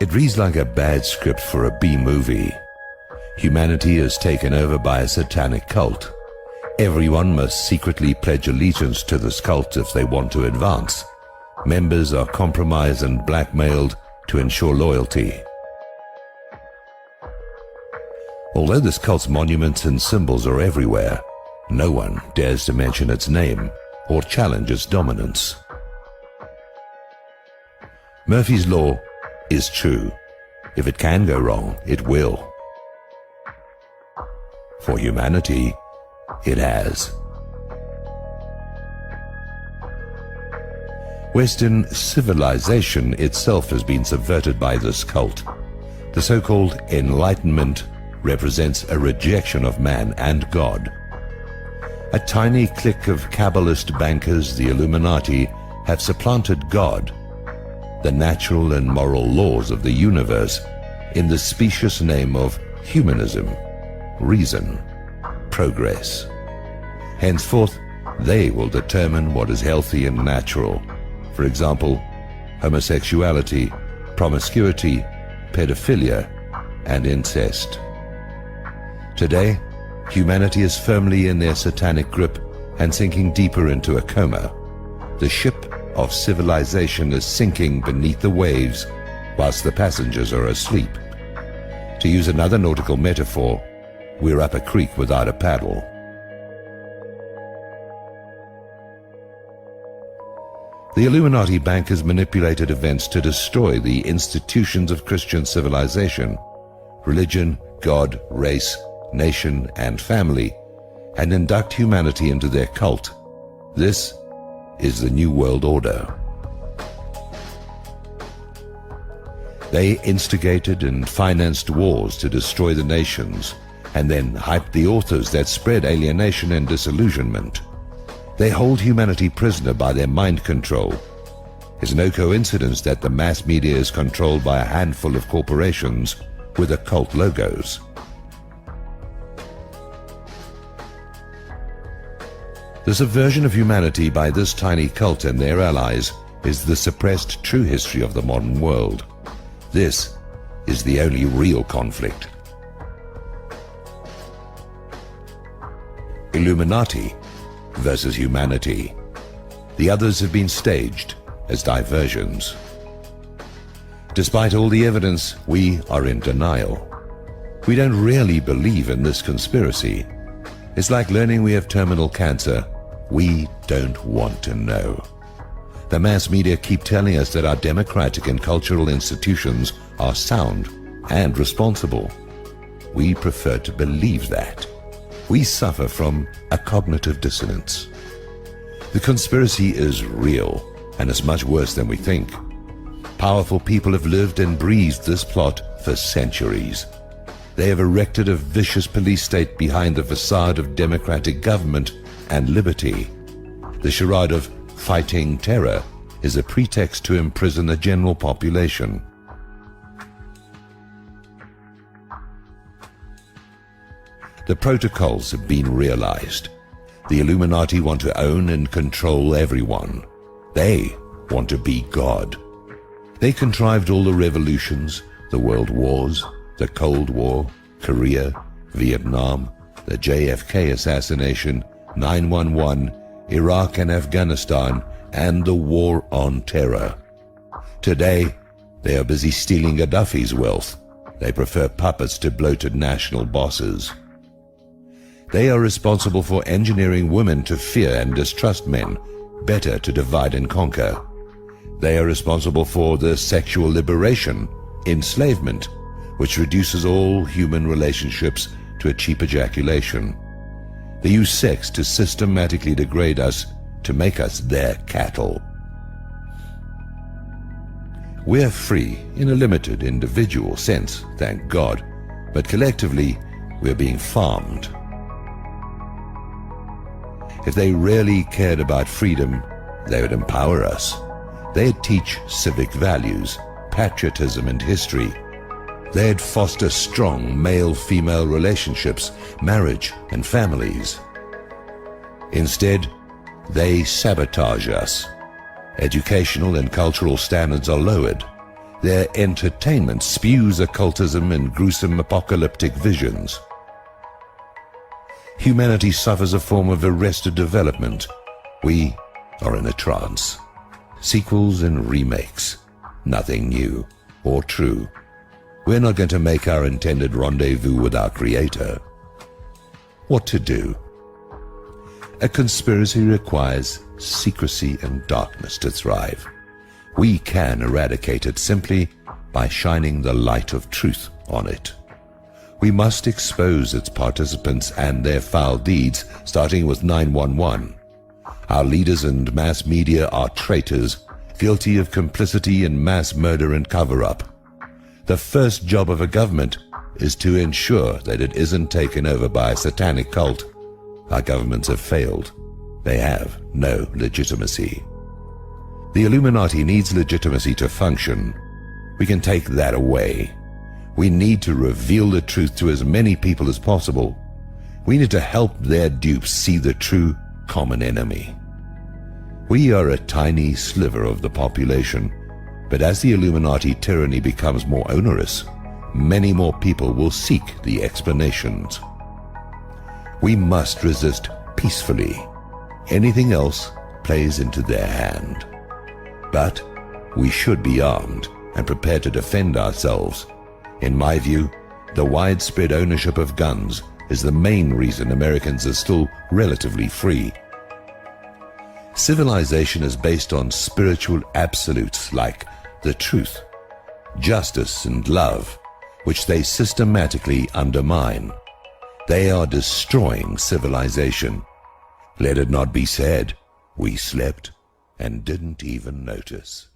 It reads like a bad script for a B-movie. Humanity is taken over by a satanic cult. Everyone must secretly pledge allegiance to this cult if they want to advance. Members are compromised and blackmailed to ensure loyalty. Although this cult's monuments and symbols are everywhere, no one dares to mention its name or challenge its dominance. Murphy's Law is true. If it can go wrong, it will. For humanity, it has. Western civilization itself has been subverted by this cult. The so-called Enlightenment represents a rejection of man and God. A tiny clique of Kabbalist bankers, the Illuminati, have supplanted God, the natural and moral laws of the universe, in the specious name of humanism, reason, progress. Henceforth, they will determine what is healthy and natural. For example, homosexuality, promiscuity, pedophilia, and incest. Today, humanity is firmly in their satanic grip and sinking deeper into a coma. The ship of civilization is sinking beneath the waves whilst the passengers are asleep. To use another nautical metaphor, we're up a creek without a paddle. The Illuminati bankers manipulated events to destroy the institutions of Christian civilization, religion, God, race, nation, and family, and induct humanity into their cult. This is the New World Order. They instigated and financed wars to destroy the nations, and then hyped the authors that spread alienation and disillusionment. They hold humanity prisoner by their mind control. It's no coincidence that the mass media is controlled by a handful of corporations with occult logos. The subversion of humanity by this tiny cult and their allies is the suppressed true history of the modern world. This is the only real conflict. Illuminati versus humanity. The others have been staged as diversions. Despite all the evidence, we are in denial. We don't really believe in this conspiracy. It's like learning we have terminal cancer. We don't want to know. The mass media keep telling us that our democratic and cultural institutions are sound and responsible. We prefer to believe that. We suffer from a cognitive dissonance. The conspiracy is real, and it's much worse than we think. Powerful people have lived and breathed this plot for centuries. They have erected a vicious police state behind the facade of democratic government and liberty. The charade of fighting terror is a pretext to imprison the general population. The protocols have been realized. The Illuminati want to own and control everyone. They want to be God. They contrived all the revolutions, the world wars, the Cold War, Korea, Vietnam, the JFK assassination, 9/11, Iraq and Afghanistan, and the war on terror. Today, they are busy stealing Gaddafi's wealth. They prefer puppets to bloated national bosses. They are responsible for engineering women to fear and distrust men, better to divide and conquer. They are responsible for the sexual liberation, enslavement, which reduces all human relationships to a cheap ejaculation. They use sex to systematically degrade us, to make us their cattle. We're free in a limited individual sense, thank God, but collectively we're being farmed. If they really cared about freedom, they would empower us. They'd teach civic values, patriotism and history. They'd foster strong male-female relationships, marriage and families. Instead, they sabotage us. Educational and cultural standards are lowered. Their entertainment spews occultism and gruesome apocalyptic visions. Humanity suffers a form of arrested development. We are in a trance. Sequels and remakes. Nothing new or true. We're not going to make our intended rendezvous with our Creator. What to do? A conspiracy requires secrecy and darkness to thrive. We can eradicate it simply by shining the light of truth on it. We must expose its participants and their foul deeds, starting with 911. Our leaders and mass media are traitors, guilty of complicity in mass murder and cover-up. The first job of a government is to ensure that it isn't taken over by a satanic cult. Our governments have failed. They have no legitimacy. The Illuminati needs legitimacy to function. We can take that away. We need to reveal the truth to as many people as possible. We need to help their dupes see the true common enemy. We are a tiny sliver of the population, but as the Illuminati tyranny becomes more onerous, many more people will seek the explanations. We must resist peacefully. Anything else plays into their hand. But we should be armed and prepared to defend ourselves. In my view, the widespread ownership of guns is the main reason Americans are still relatively free. Civilization is based on spiritual absolutes like the truth, justice, and love, which they systematically undermine. They are destroying civilization. Let it not be said, we slept and didn't even notice.